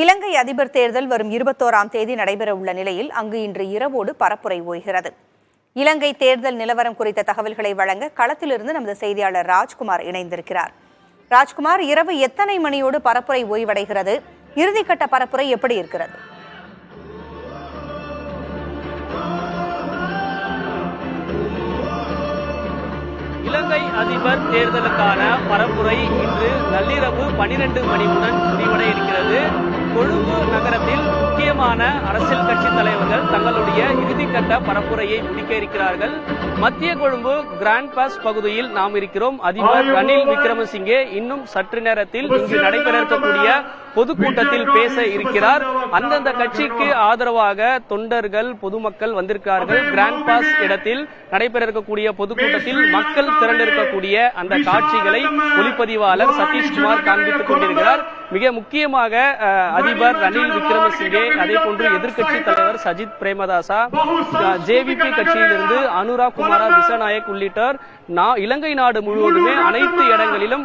இலங்கை அதிபர் தேர்தல் வரும் 21ஆம் தேதி நடைபெற உள்ள நிலையில் அங்கு இன்று இரவோடு பரப்புரை ஓய்கிறது. இலங்கை தேர்தல் நிலவரம் குறித்த தகவல்களை வழங்க களத்திலிருந்து நமது செய்தியாளர் ராஜ்குமார் இணைந்திருக்கிறார். ராஜ்குமார், இரவு எத்தனை மணியோடு பரப்புரை ஓய்வடைகிறது? இறுதிக்கட்ட பரப்புரை எப்படி இருக்கிறது? இலங்கை அதிபர் தேர்தலுக்கான பரப்புரை இன்று நள்ளிரவு 12 மணி முதல் முடிவடைய இருக்கிறது. கொழும்பு நகரத்தில் முக்கியமான அரசியல் கட்சி தலைவர்கள் தங்களுடைய இறுதிக்கட்ட பரப்புரையை முடிக்க இருக்கிறார்கள். மத்திய கொழும்பு கிராண்ட் பாஸ் பகுதியில் நாம் இருக்கிறோம். அதிபர் ரணில் விக்ரமசிங்கே இன்னும் சற்று நேரத்தில் இங்கு நடைபெற இருக்கக்கூடிய பொதுக்கூட்டத்தில் பேச இருக்கிறார். அந்தந்த கட்சிக்கு ஆதரவாக தொண்டர்கள், பொதுமக்கள் வந்திருக்கிறார்கள். கிராண்ட் பாஸ் இடத்தில் நடைபெற இருக்கக்கூடிய பொதுக்கூட்டத்தில் மக்கள் திரண்டிருக்கக்கூடிய அந்த காட்சிகளை ஒளிப்பதிவாளர் சதீஷ்குமார் காண்பித்துக் கொண்டிருக்கிறார். மிக முக்கியமாக அதிபர் ரணில் விக்ரமசிங்கே, அதே போன்று எதிர்க்கட்சி தலைவர் சஜித் பிரேமதாசா, ஜேவிபி கட்சியிலிருந்து அனுராக் குமாரா திசாநாயக் உள்ளிட்டோர் இலங்கை நாடு முழுவதுமே அனைத்து இடங்களிலும்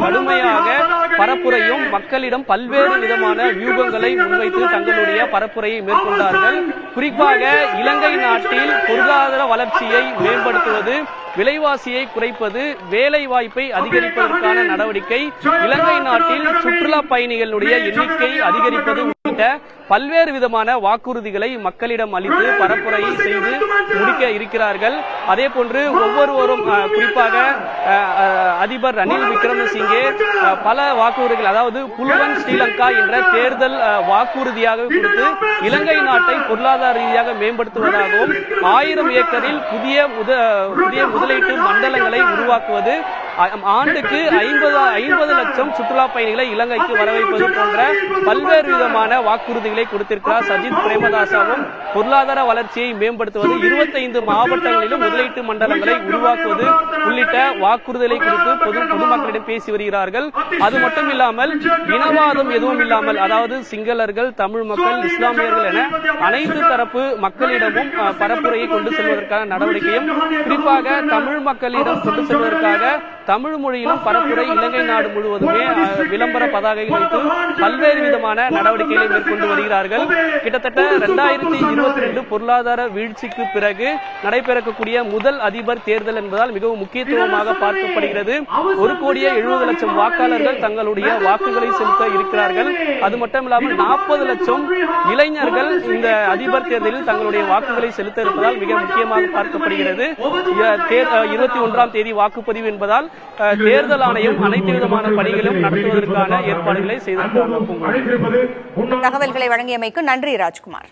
கடுமையாக பரப்புரையும் மக்களிடம் பல்வேறு விதமான வியூகங்களை முன்வைத்து தங்களுடைய பரப்புரையை மேற்கொண்டார்கள். குறிப்பாக இலங்கை நாட்டில் பொருளாதார வளர்ச்சியை மேம்படுத்துவது, விலைவாசியை குறைப்பது, வேலை வாய்ப்பை அதிகரிப்பதற்கான நடவடிக்கை, இலங்கை நாட்டில் சுற்றுலா பயணிகளுடைய எண்ணிக்கை அதிகரிப்பது உள்ளிட்ட பல்வேறு விதமான வாக்குறுதிகளை மக்களிடம் அளித்து பரப்புரையை செய்து முடிக்க இருக்கிறார்கள். அதே போன்று ஒவ்வொருவரும் குறிப்பாக அதிபர் ரணில் விக்ரமசிங்கே பல வாக்குறுதிகள், அதாவது புல்வன் ஸ்ரீலங்கா என்ற தேர்தல் வாக்குறுதியாக கொடுத்து இலங்கை நாட்டை பொருளாதார ரீதியாக மேம்படுத்துவதாகவும் 1000 ஏக்கரில் புதிய முதலீட்டு மண்டலங்களை உருவாக்குவது, ஆண்டுக்கு 50 லட்சம் சுற்றுலா பயணிகளை இலங்கைக்கு வரவைப்பது போன்ற பல்வேறு விதமான வாக்குறுதிகளை கொடுத்திருக்கிறார். சஜித் பிரேமதாசாவும் பொருளாதார வளர்ச்சியை மேம்படுத்துவது, 25 மாவட்டங்களிலும் முதலீட்டு மண்டலங்களை உருவாக்குவது உள்ளிட்ட வாக்குறுதிகளை குறித்து பொதுமக்களிடம் பேசி வருகிறார்கள். அது மட்டும் இல்லாமல் இனவாதம் எதுவும் இல்லாமல், அதாவது சிங்களர்கள், தமிழ் மக்கள், இஸ்லாமியர்கள் என அனைத்து தரப்பு மக்களிடமும் பரப்புரையை கொண்டு செல்வதற்கான நடவடிக்கையும், குறிப்பாக தமிழ் மக்களிடம் கொண்டு செல்வதற்காக தமிழ் மொழியிலும் பரப்புரை இலங்கை நாடு முழுவதுமே விளம்பர பதாகைகள் வைத்து பல்வேறு விதமான நடவடிக்கைகளை மேற்கொண்டு வருகிறார்கள். கிட்டத்தட்ட 2022 பொருளாதார வீழ்ச்சிக்கு பிறகு நடைபெறக்கூடிய முதல் அதிபர் தேர்தல் என்பதால் மிகவும் முக்கியத்துவமாக பார்க்கப்படுகிறது. 1,70,00,000 வாக்காளர்கள் தங்களுடைய வாக்குகளை செலுத்த இருக்கிறார்கள். அது மட்டுமில்லாமல் 40 லட்சம் இளைஞர்கள் இந்த அதிபர் தேர்தலில் தங்களுடைய வாக்குகளை செலுத்த இருப்பதால் மிக முக்கியமாக பார்க்கப்படுகிறது. 21ஆம் தேதி வாக்குப்பதிவு என்பதால் தேர்தல் ஆணையம் அனைத்து விதமான பணிகளும் நடத்துவதற்கான ஏற்பாடுகளை செய்திருக்கிறார்கள். தகவல்களை வழங்கியமைக்கு நன்றி ராஜ்குமார்.